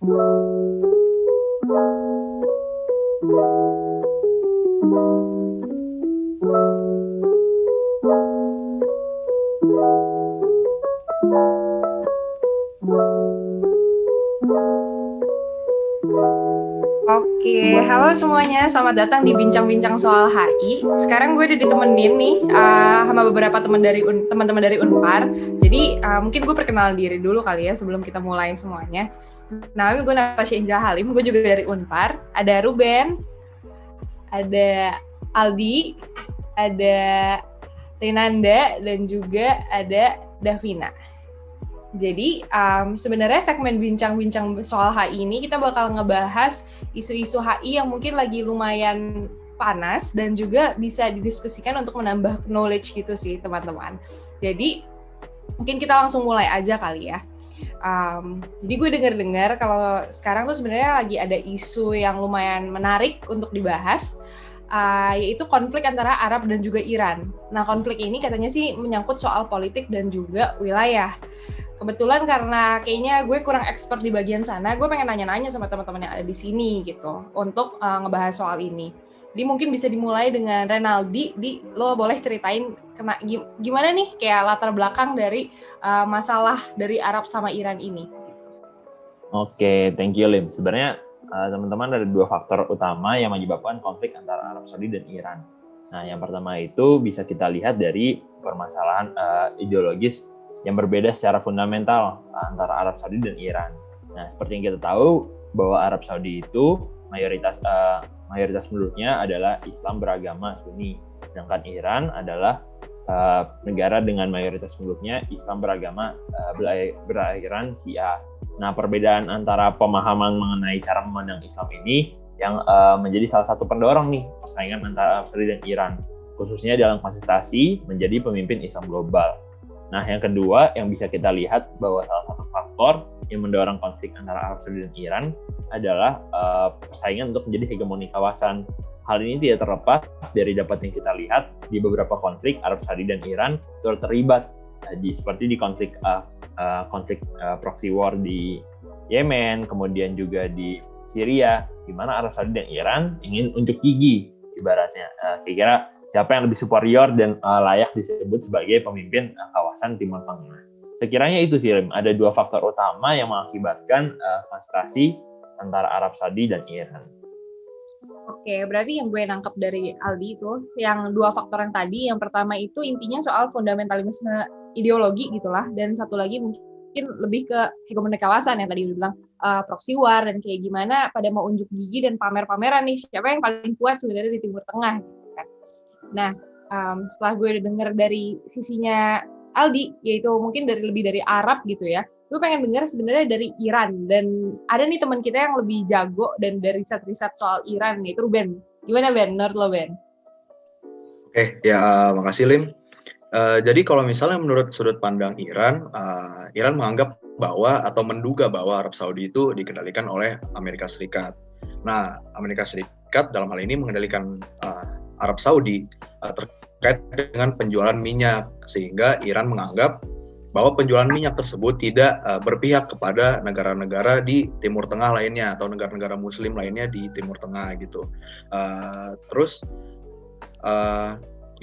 Oke, halo semuanya, selamat datang di Bincang-Bincang Soal HI. Sekarang gue udah ditemenin nih sama beberapa teman-teman dari Unpar. Jadi mungkin gue perkenalan diri dulu kali ya sebelum kita mulai semuanya. Nah, gue Natasha Injal Halim, gue juga dari Unpar. Ada Ruben, ada Aldi, ada Rinanda, dan juga ada Davina. Jadi sebenarnya segmen bincang-bincang soal HI ini kita bakal ngebahas isu-isu HI yang mungkin lagi lumayan panas dan juga bisa didiskusikan untuk menambah knowledge gitu sih teman-teman. Jadi mungkin kita langsung mulai aja kali ya. Jadi gue dengar kalau sekarang tuh sebenarnya lagi ada isu yang lumayan menarik untuk dibahas, yaitu konflik antara Arab dan juga Iran. Nah, konflik ini katanya sih menyangkut soal politik dan juga wilayah. Kebetulan karena kayaknya gue kurang expert di bagian sana, gue pengen nanya-nanya sama teman-teman yang ada di sini gitu untuk ngebahas soal ini. Jadi mungkin bisa dimulai dengan Renaldi, lo boleh ceritain gimana nih kayak latar belakang dari masalah dari Arab sama Iran ini. Oke, thank you Lim. Sebenarnya teman-teman ada dua faktor utama yang menyebabkan konflik antara Arab Saudi dan Iran. Nah, yang pertama itu bisa kita lihat dari permasalahan ideologis yang berbeda secara fundamental antara Arab Saudi dan Iran. Nah, seperti yang kita tahu bahwa Arab Saudi itu mayoritas penduduknya adalah Islam beragama Sunni, sedangkan Iran adalah negara dengan mayoritas penduduknya Islam beragama beraliran Syiah. Nah, perbedaan antara pemahaman mengenai cara memandang Islam ini yang menjadi salah satu pendorong nih persaingan antara Arab Saudi dan Iran, khususnya dalam kontestasi menjadi pemimpin Islam global. Nah, yang kedua yang bisa kita lihat bahwa salah satu faktor yang mendorong konflik antara Arab Saudi dan Iran adalah persaingan untuk menjadi hegemoni kawasan. Hal ini tidak terlepas dari dapat yang kita lihat di beberapa konflik Arab Saudi dan Iran terlibat, seperti di konflik proxy war di Yemen, kemudian juga di Syria, di mana Arab Saudi dan Iran ingin unjuk gigi, ibaratnya. Kira-kira siapa yang lebih superior dan layak disebut sebagai pemimpin kawasan Timur Tengah. Sekiranya itu sih, ada dua faktor utama yang mengakibatkan konsentrasi antara Arab Saudi dan Iran. Oke, berarti yang gue nangkep dari Aldi itu, yang dua faktor yang tadi, yang pertama itu intinya soal fundamentalisme ideologi gitulah, dan satu lagi mungkin lebih ke hegemoni kawasan yang tadi udah bilang proxy war dan kayak gimana pada mau unjuk gigi dan pamer-pameran nih siapa yang paling kuat sebenarnya di Timur Tengah. Nah, setelah gue udah denger dari sisinya Aldi, yaitu mungkin lebih dari Arab gitu ya, gue pengen denger sebenarnya dari Iran. Dan ada nih teman kita yang lebih jago dan dari riset-riset soal Iran, yaitu Ben. Gimana Ben? Menurut lo Ben? Oke, ya makasih Lim. Jadi kalau misalnya menurut sudut pandang Iran, Iran menganggap bahwa atau menduga bahwa Arab Saudi itu dikendalikan oleh Amerika Serikat. Nah, Amerika Serikat dalam hal ini mengendalikan Arab Saudi terkait dengan penjualan minyak, sehingga Iran menganggap bahwa penjualan minyak tersebut tidak berpihak kepada negara-negara di Timur Tengah lainnya atau negara-negara Muslim lainnya di Timur Tengah gitu. Terus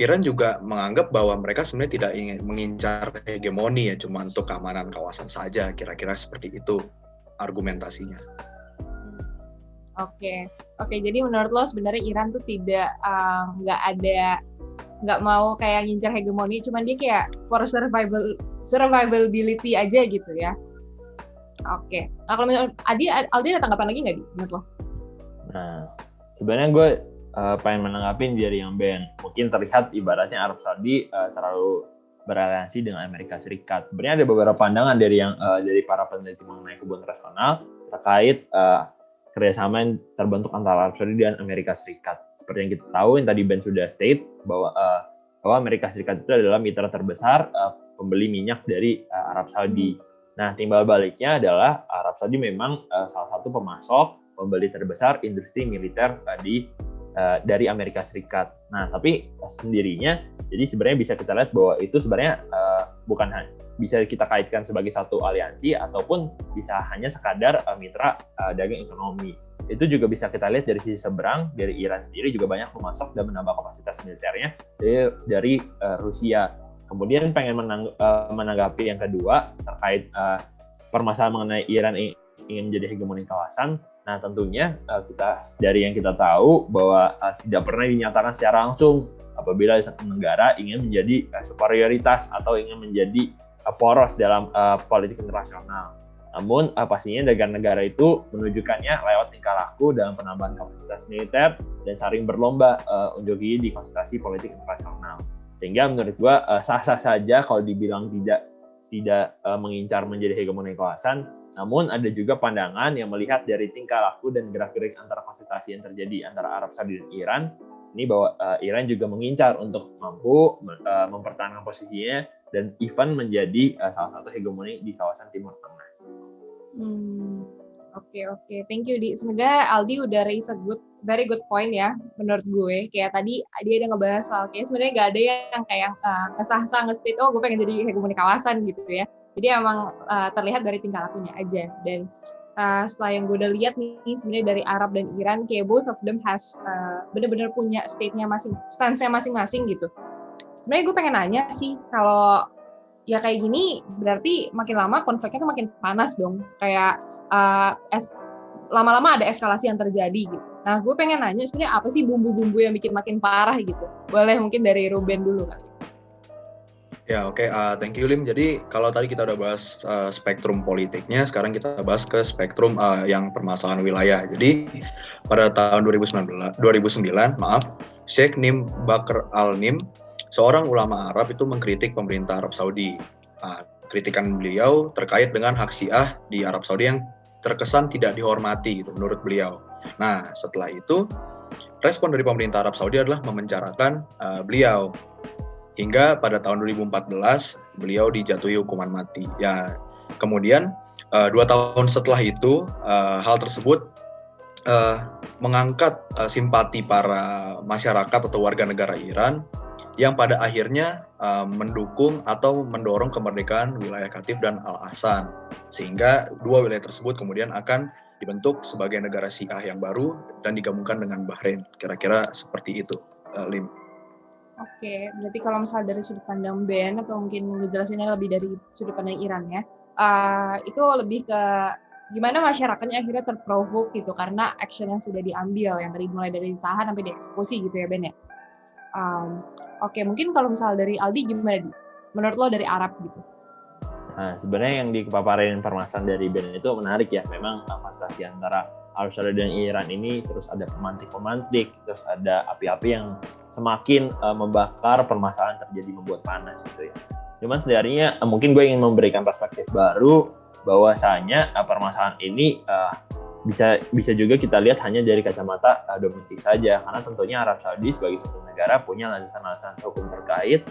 Iran juga menganggap bahwa mereka sebenarnya tidak ingin mengincar hegemoni ya, cuma untuk keamanan kawasan saja, kira-kira seperti itu argumentasinya. Oke, jadi menurut lo sebenarnya Iran tuh tidak nggak mau kayak ngincar hegemoni, cuman dia kayak for survivability aja gitu ya. Oke, nah kalau misalnya Aldi ada tanggapan lagi nggak menurut lo? Nah, sebenarnya gue pengen menanggapin dari yang Ben. Mungkin terlihat ibaratnya Arab Saudi terlalu beraliansi dengan Amerika Serikat. Sebenarnya ada beberapa pandangan dari para peneliti mengenai hubungan internasional terkait kerjasama yang terbentuk antara Arab Saudi dan Amerika Serikat. Seperti yang kita tahu, yang tadi Ben sudah state bahwa Amerika Serikat itu adalah mitra terbesar pembeli minyak dari Arab Saudi. Nah, timbal baliknya adalah Arab Saudi memang salah satu pemasok pembeli terbesar industri militer dari Amerika Serikat. Nah, tapi sendirinya, jadi sebenarnya bisa kita lihat bahwa itu sebenarnya bisa kita kaitkan sebagai satu aliansi ataupun bisa hanya sekadar mitra dagang ekonomi. Itu juga bisa kita lihat dari sisi seberang, dari Iran sendiri juga banyak memasok dan menambah kapasitas militernya dari Rusia. Kemudian pengen menanggapi yang kedua terkait permasalahan mengenai Iran ingin menjadi hegemoni kawasan. Nah tentunya kita dari yang kita tahu bahwa tidak pernah dinyatakan secara langsung apabila satu negara ingin menjadi superioritas atau ingin menjadi poros dalam politik internasional. Namun pastinya negara-negara itu menunjukkannya lewat tingkah laku dalam penambahan kapasitas militer dan saling berlomba untuk di konsentrasi politik internasional. Sehingga menurut gua sah-sah saja kalau dibilang tidak mengincar menjadi hegemoni kawasan. Namun ada juga pandangan yang melihat dari tingkah laku dan gerak-gerik antara konsultasi yang terjadi antara Arab Saudi dan Iran, ini bahwa Iran juga mengincar untuk mampu mempertahankan posisinya dan even menjadi salah satu hegemoni di kawasan Timur Tengah. Oke. Thank you, Di. Semoga Aldi udah raise a very good point ya, menurut gue. Kayak tadi dia ada ngebahas soal kayak sebenarnya nggak ada yang kayak ngesah-sah nge-state, gue pengen jadi hegemoni kawasan gitu ya. Jadi emang terlihat dari tingkah lakunya aja. Dan setelah yang gue udah lihat nih, sebenarnya dari Arab dan Iran, kayak both of them has bener-bener punya state-nya stance-nya masing-masing gitu. Sebenarnya gue pengen nanya sih, kalau ya kayak gini, berarti makin lama konfliknya tuh makin panas dong. Kayak lama-lama ada eskalasi yang terjadi gitu. Nah, gue pengen nanya sebenarnya apa sih bumbu-bumbu yang bikin makin parah gitu? Boleh mungkin dari Ruben dulu kali. Ya, oke. Thank you, Lim. Jadi kalau tadi kita udah bahas spektrum politiknya, sekarang kita bahas ke spektrum yang permasalahan wilayah. Jadi pada tahun 2009, Sheikh Nim Bakr Al-Nim, seorang ulama Arab itu mengkritik pemerintah Arab Saudi. Kritikan beliau terkait dengan hak Syiah di Arab Saudi yang terkesan tidak dihormati gitu, menurut beliau. Nah, setelah itu respon dari pemerintah Arab Saudi adalah memenjarakan beliau. Hingga pada tahun 2014 beliau dijatuhi hukuman mati. Ya, kemudian 2 tahun setelah itu hal tersebut mengangkat simpati para masyarakat atau warga negara Iran yang pada akhirnya mendukung atau mendorong kemerdekaan wilayah Qatif dan Al-Ahsan, sehingga dua wilayah tersebut kemudian akan dibentuk sebagai negara Syiah yang baru dan digabungkan dengan Bahrain. Kira-kira seperti itu, Lim. Oke, berarti kalau misalnya dari sudut pandang Ben atau mungkin ngejelasinnya lebih dari sudut pandang Iran ya, itu lebih ke gimana masyarakatnya akhirnya terprovok gitu karena action yang sudah diambil, yang tadi mulai dari ditahan sampai dieksekusi gitu ya Ben ya. Oke, mungkin kalau misalnya dari Aldi gimana, Di? Menurut lo dari Arab gitu? Nah, sebenarnya yang dipaparin permasalahan dari Ben itu menarik ya. Memang konsentrasi antara Arab Saudi dan Iran ini terus ada pemantik, terus ada api-api yang semakin membakar permasalahan terjadi membuat panas gitu ya. Cuman sebenarnya mungkin gue ingin memberikan perspektif baru bahwasanya permasalahan ini bisa juga kita lihat hanya dari kacamata domestik saja, karena tentunya Arab Saudi sebagai satu negara punya landasan-landasan hukum terkait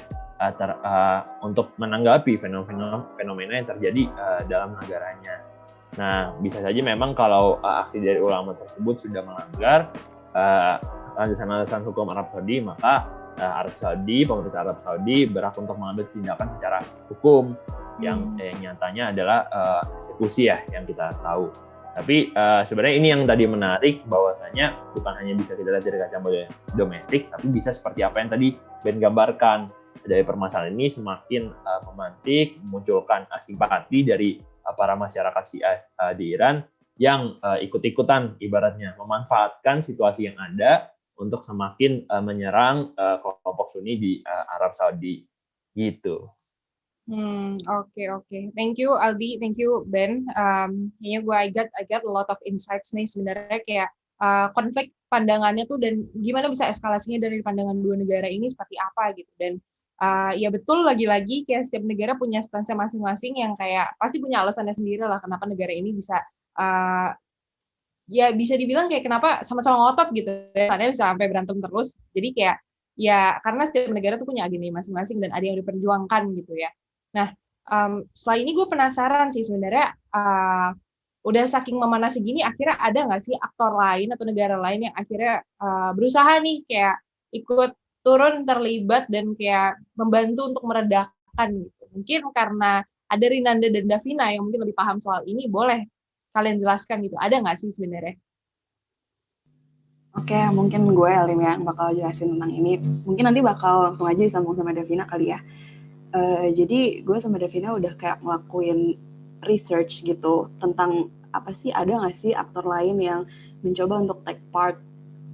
untuk menanggapi fenomena yang terjadi dalam negaranya. Nah, bisa saja memang kalau aksi dari ulama tersebut sudah melanggar landasan-landasan hukum Arab Saudi, maka pemerintah Arab Saudi berhak untuk mengambil tindakan secara hukum yang nyatanya adalah eksekusi ya yang kita tahu. Tapi sebenarnya ini yang tadi menarik, bahwasanya bukan hanya bisa kita lihat dari kacamata domestik, tapi bisa seperti apa yang tadi Ben gambarkan. Dari permasalahan ini semakin memantik, memunculkan simpati dari para masyarakat Syiah di Iran yang ikut-ikutan ibaratnya memanfaatkan situasi yang ada untuk semakin menyerang kelompok Sunni di Arab Saudi gitu. Oke. Thank you Aldi, thank you Ben. Kayaknya gue I got a lot of insights nih sebenarnya kayak konflik pandangannya tuh dan gimana bisa eskalasinya dari pandangan dua negara ini seperti apa gitu. Dan ya betul lagi-lagi kayak setiap negara punya stance masing-masing yang kayak pasti punya alasannya sendiri lah kenapa negara ini bisa ya bisa dibilang kayak kenapa sama-sama ngotot gitu ya, bisa sampai berantem terus. Jadi kayak ya karena setiap negara tuh punya agenda masing-masing dan ada yang diperjuangkan gitu ya. Nah, setelah ini gue penasaran sih sebenarnya udah saking memanas segini akhirnya ada nggak sih aktor lain atau negara lain yang akhirnya berusaha nih kayak ikut turun terlibat dan kayak membantu untuk meredakan gitu. Mungkin karena ada Rinanda dan Davina yang mungkin lebih paham soal ini, boleh kalian jelaskan gitu. Ada nggak sih sebenarnya? Oke, mungkin gue Elim yang bakal jelasin tentang ini. Mungkin nanti bakal langsung aja disambung sama Davina kali ya. Jadi gue sama Davina udah kayak ngelakuin research gitu tentang apa sih, ada nggak sih aktor lain yang mencoba untuk take part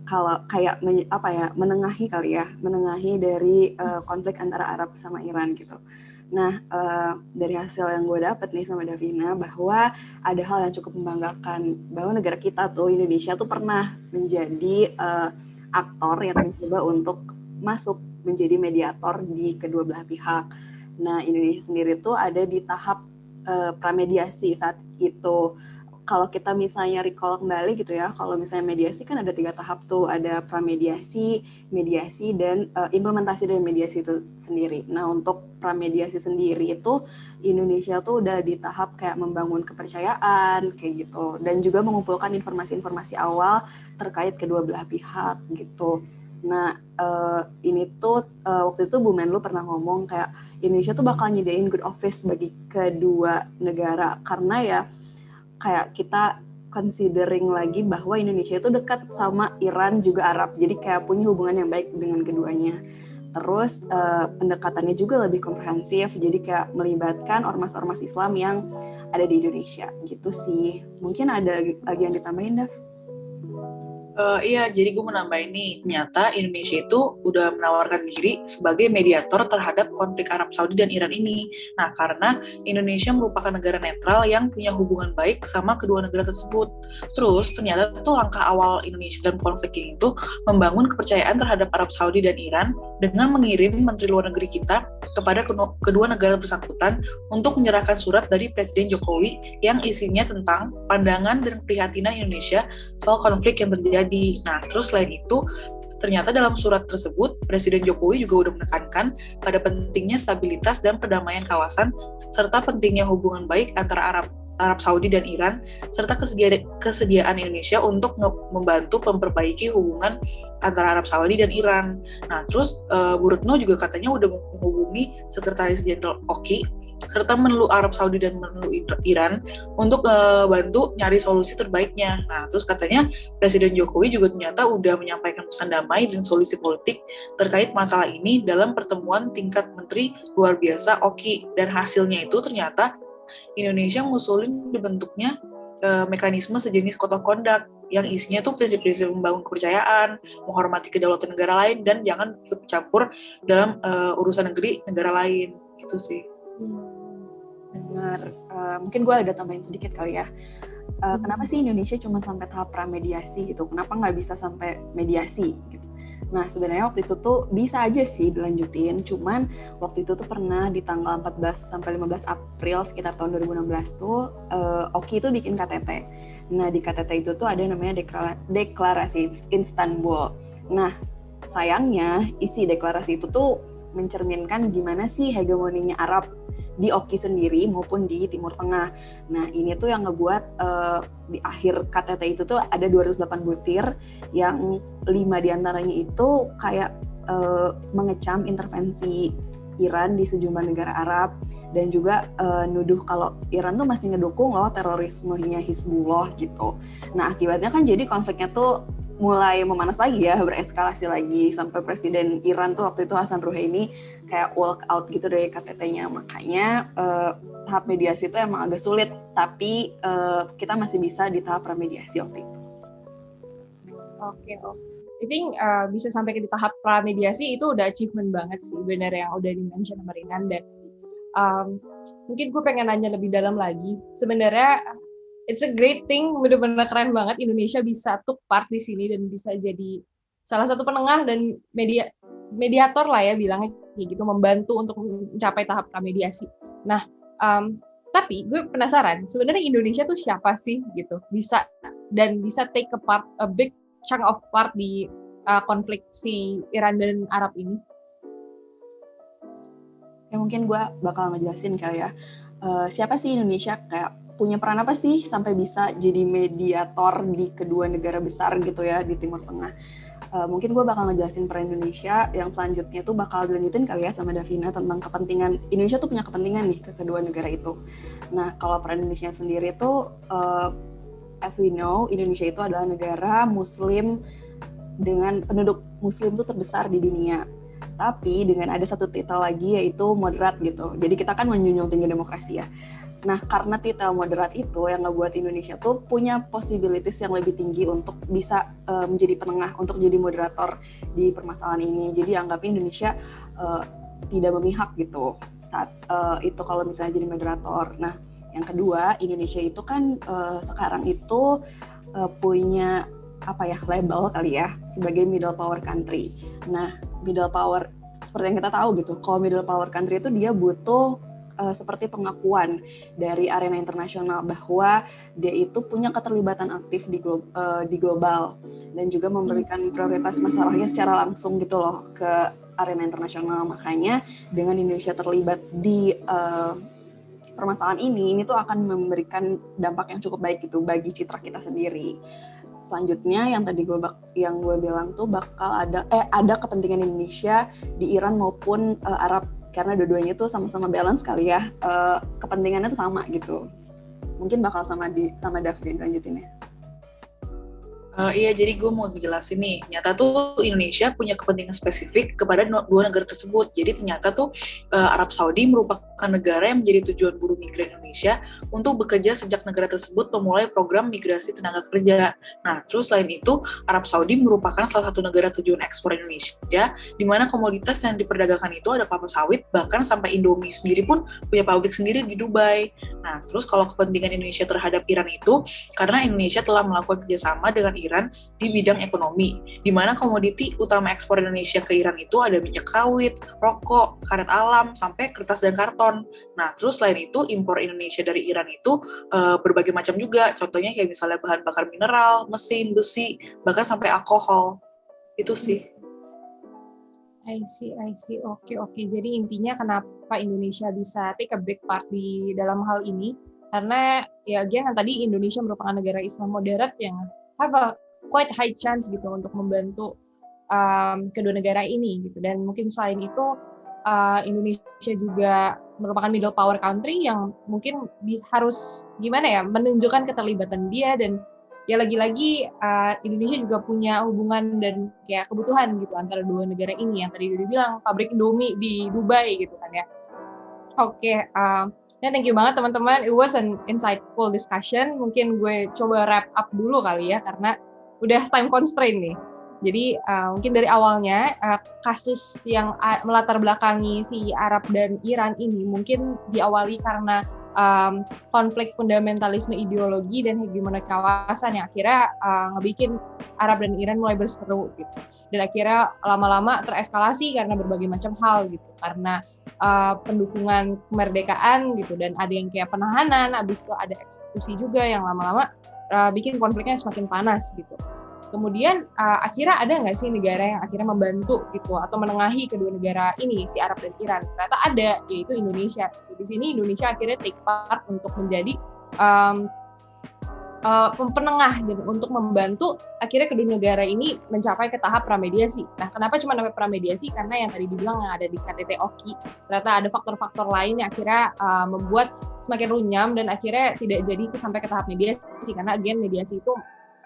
kalau kayak menengahi kali ya, menengahi dari konflik antara Arab sama Iran gitu. Nah, dari hasil yang gue dapet nih sama Davina, bahwa ada hal yang cukup membanggakan, bahwa negara kita tuh, Indonesia tuh pernah menjadi aktor yang mencoba untuk masuk menjadi mediator di kedua belah pihak. Nah, Indonesia sendiri tuh ada di tahap pramediasi saat itu. Kalau kita misalnya recall kembali gitu ya, kalau misalnya mediasi kan ada 3 tahap tuh, ada pramediasi, mediasi, dan implementasi dari mediasi itu sendiri. Nah, untuk pramediasi sendiri itu Indonesia tuh udah di tahap kayak membangun kepercayaan kayak gitu, dan juga mengumpulkan informasi-informasi awal terkait kedua belah pihak gitu. Nah, ini tuh waktu itu Bu Menlu pernah ngomong kayak Indonesia tuh bakal nyediain good office bagi kedua negara, karena ya kayak kita considering lagi bahwa Indonesia itu dekat sama Iran juga Arab, jadi kayak punya hubungan yang baik dengan keduanya. Terus pendekatannya juga lebih komprehensif, jadi kayak melibatkan ormas-ormas Islam yang ada di Indonesia gitu sih. Mungkin ada lagi yang ditambahin, Dav? Iya, jadi gue mau nambahin nih, ternyata Indonesia itu udah menawarkan diri sebagai mediator terhadap konflik Arab Saudi dan Iran ini. Nah, karena Indonesia merupakan negara netral yang punya hubungan baik sama kedua negara tersebut. Terus, ternyata tuh langkah awal Indonesia dalam konflik ini itu membangun kepercayaan terhadap Arab Saudi dan Iran dengan mengirim Menteri Luar Negeri kita kepada kedua negara bersangkutan untuk menyerahkan surat dari Presiden Jokowi yang isinya tentang pandangan dan keprihatinan Indonesia soal konflik yang terjadi. Nah, terus selain itu, ternyata dalam surat tersebut, Presiden Jokowi juga udah menekankan pada pentingnya stabilitas dan perdamaian kawasan, serta pentingnya hubungan baik antara Arab Saudi dan Iran, serta kesediaan Indonesia untuk membantu memperbaiki hubungan antara Arab Saudi dan Iran. Nah, terus Bu Retno juga katanya udah menghubungi Sekretaris Jenderal Oki, serta Menlu Arab Saudi dan Menlu Iran untuk bantu nyari solusi terbaiknya. Nah, terus katanya Presiden Jokowi juga ternyata udah menyampaikan pesan damai dan solusi politik terkait masalah ini dalam pertemuan tingkat Menteri luar biasa Oki, dan hasilnya itu ternyata Indonesia ngusulin dibentuknya mekanisme sejenis code of conduct yang isinya tuh prinsip-prinsip membangun kepercayaan, menghormati kedaulatan negara lain, dan jangan ikut campur dalam urusan negara lain. Itu sih. Benar. Mungkin gue ada tambahin sedikit kali ya. Kenapa sih Indonesia cuma sampai tahap pramediasi gitu? Kenapa nggak bisa sampai mediasi gitu? Nah, sebenarnya waktu itu tuh bisa aja sih dilanjutin, cuman waktu itu tuh pernah di tanggal 14 sampai 15 April sekitar tahun 2016 tuh Oki itu bikin KTT. Nah, di KTT itu tuh ada namanya deklarasi Istanbul. Nah, sayangnya isi deklarasi itu tuh mencerminkan gimana sih hegemoninya Arab di Oki sendiri maupun di Timur Tengah. Nah, ini tuh yang ngebuat di akhir KTT itu tuh ada 208 butir yang 5 diantaranya itu kayak mengecam intervensi Iran di sejumlah negara Arab, dan juga nuduh kalau Iran tuh masih ngedukung loh terorismenya Hizbullah gitu. Nah, akibatnya kan jadi konfliknya tuh mulai memanas lagi ya, bereskalasi lagi, sampai Presiden Iran tuh waktu itu Hasan Rouhani kayak walk out gitu dari KTT-nya. Makanya tahap mediasi itu emang agak sulit, tapi kita masih bisa di tahap pramediasi waktu itu. Oke. I think bisa sampai ke tahap pramediasi itu udah achievement banget sih, benar yang udah di-mention sama Rinan. Dan mungkin gue pengen nanya lebih dalam lagi. Sebenarnya it's a great thing, bener-bener keren banget Indonesia bisa took part di sini dan bisa jadi salah satu penengah dan mediator lah ya bilangnya kayak gitu, membantu untuk mencapai tahap pramediasi. Nah, tapi gue penasaran sebenarnya Indonesia tuh siapa sih gitu bisa take a big chunk of part di konflik si Iran dan Arab ini. Ya mungkin gue bakal ngejelasin kali ya, siapa sih Indonesia, kayak punya peran apa sih sampai bisa jadi mediator di kedua negara besar gitu ya di Timur Tengah. Mungkin gue bakal ngejelasin per Indonesia, yang selanjutnya tuh bakal dilanjutin kali ya sama Davina tentang kepentingan, Indonesia tuh punya kepentingan nih ke kedua negara itu. Nah, kalau per Indonesia sendiri tuh, as we know, Indonesia itu adalah negara Muslim dengan penduduk Muslim tuh terbesar di dunia. Tapi dengan ada satu titel lagi yaitu moderat gitu. Jadi kita kan menjunjung tinggi demokrasi ya. Nah, karena titel moderat itu yang ngebuat Indonesia tuh punya possibilities yang lebih tinggi untuk bisa menjadi penengah, untuk jadi moderator di permasalahan ini. Jadi anggapnya Indonesia tidak memihak gitu saat itu kalau misalnya jadi moderator. Nah, yang kedua, Indonesia itu kan sekarang itu punya label kali ya sebagai middle power country. Nah, middle power seperti yang kita tahu gitu, kalau middle power country itu dia butuh seperti pengakuan dari arena internasional bahwa dia itu punya keterlibatan aktif di global dan juga memberikan prioritas masalahnya secara langsung gitu loh ke arena internasional. Makanya dengan Indonesia terlibat di permasalahan ini tuh akan memberikan dampak yang cukup baik gitu bagi citra kita sendiri. Selanjutnya yang tadi gue bilang tuh bakal ada kepentingan Indonesia di Iran maupun Arab, karena dua-duanya tuh sama-sama balance kali ya, kepentingannya tuh sama gitu. Mungkin bakal sama Davin lanjutinnya. Iya, jadi gue mau ngejelasin nih, ternyata tuh Indonesia punya kepentingan spesifik kepada dua negara tersebut. Jadi ternyata tuh Arab Saudi merupakan negara yang menjadi tujuan buruh migran Indonesia untuk bekerja sejak negara tersebut memulai program migrasi tenaga kerja. Nah, terus selain itu, Arab Saudi merupakan salah satu negara tujuan ekspor Indonesia, di mana komoditas yang diperdagangkan itu ada kelapa sawit, bahkan sampai Indomie sendiri pun punya pabrik sendiri di Dubai. Nah, terus kalau kepentingan Indonesia terhadap Iran itu, karena Indonesia telah melakukan kerjasama dengan Iran di bidang ekonomi, di mana komoditi utama ekspor Indonesia ke Iran itu ada minyak sawit, rokok, karet alam, sampai kertas dan karton. Nah, terus selain itu, impor Indonesia dari Iran itu berbagai macam juga, contohnya kayak misalnya bahan bakar mineral, mesin, besi, bahkan sampai alkohol. Itu sih. I see. Oke. Jadi intinya kenapa Indonesia bisa take a big part di dalam hal ini, karena ya again tadi Indonesia merupakan negara Islam moderat yang have a quite high chance gitu untuk membantu kedua negara ini gitu. Dan mungkin selain itu Indonesia juga merupakan middle power country yang mungkin harus menunjukkan keterlibatan dia, dan ya lagi-lagi Indonesia juga punya hubungan dan kayak kebutuhan gitu antara dua negara ini yang tadi udah bilang pabrik Indomie di Dubai gitu kan ya. Oke, ya thank you banget teman-teman. It was an insightful discussion. Mungkin gue coba wrap up dulu kali ya karena udah time constraint nih. Jadi mungkin dari awalnya kasus yang melatar belakangi si Arab dan Iran ini mungkin diawali karena konflik fundamentalisme ideologi dan hegemoni kawasan yang akhirnya ngebikin Arab dan Iran mulai berseteru gitu. Dan akhirnya lama-lama tereskalasi karena berbagai macam hal gitu. Karena pendukungan kemerdekaan gitu, dan ada yang kayak penahanan, habis itu ada eksekusi juga yang lama-lama bikin konfliknya semakin panas gitu. Kemudian akhirnya ada nggak sih negara yang akhirnya membantu gitu atau menengahi kedua negara ini, si Arab dan Iran? Ternyata ada, yaitu Indonesia. Di sini Indonesia akhirnya take part untuk menjadi penengah dan untuk membantu akhirnya kedua negara ini mencapai ke tahap pramediasi. Nah, kenapa cuma sampai pramediasi? Karena yang tadi dibilang yang ada di KTT Oki, ternyata ada faktor-faktor lain yang akhirnya membuat semakin runyam dan akhirnya tidak jadi sampai ke tahap mediasi, karena again mediasi itu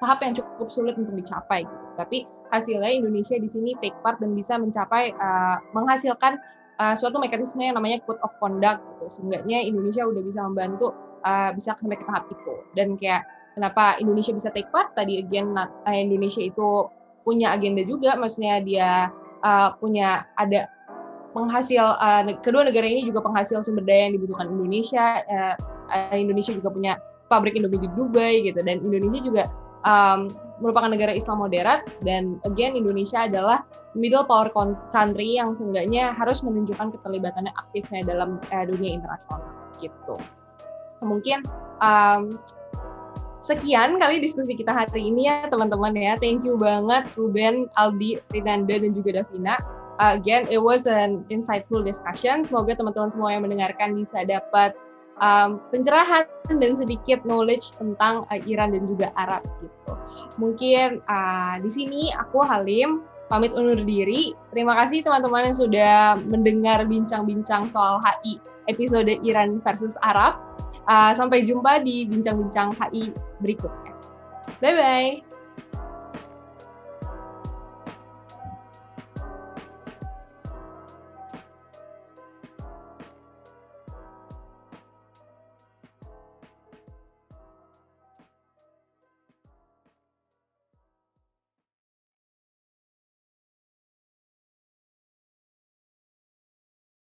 tahap yang cukup sulit untuk dicapai. Tapi hasilnya Indonesia di sini take part dan bisa mencapai menghasilkan suatu mekanisme yang namanya code of conduct gitu. Seenggaknya Indonesia udah bisa membantu bisa sampai ke tahap itu. Dan kayak kenapa Indonesia bisa take part tadi again Indonesia itu punya agenda juga, maksudnya dia punya ada penghasil kedua negara ini juga penghasil sumber daya yang dibutuhkan Indonesia. Indonesia juga punya pabrik Indomie di Dubai gitu, dan Indonesia juga merupakan negara Islam moderat, dan again Indonesia adalah middle power country yang seenggaknya harus menunjukkan keterlibatannya aktifnya dalam dunia internasional gitu. Mungkin sekian kali diskusi kita hari ini ya teman-teman ya. Thank you banget Ruben, Aldi, Rinanda, dan juga Davina. Again, it was an insightful discussion. Semoga teman-teman semua yang mendengarkan bisa dapat pencerahan dan sedikit knowledge tentang Iran dan juga Arab gitu. Mungkin di sini aku Halim pamit undur diri. Terima kasih teman-teman yang sudah mendengar bincang-bincang soal HI episode Iran versus Arab. Sampai jumpa di bincang-bincang HI berikutnya. Bye-bye.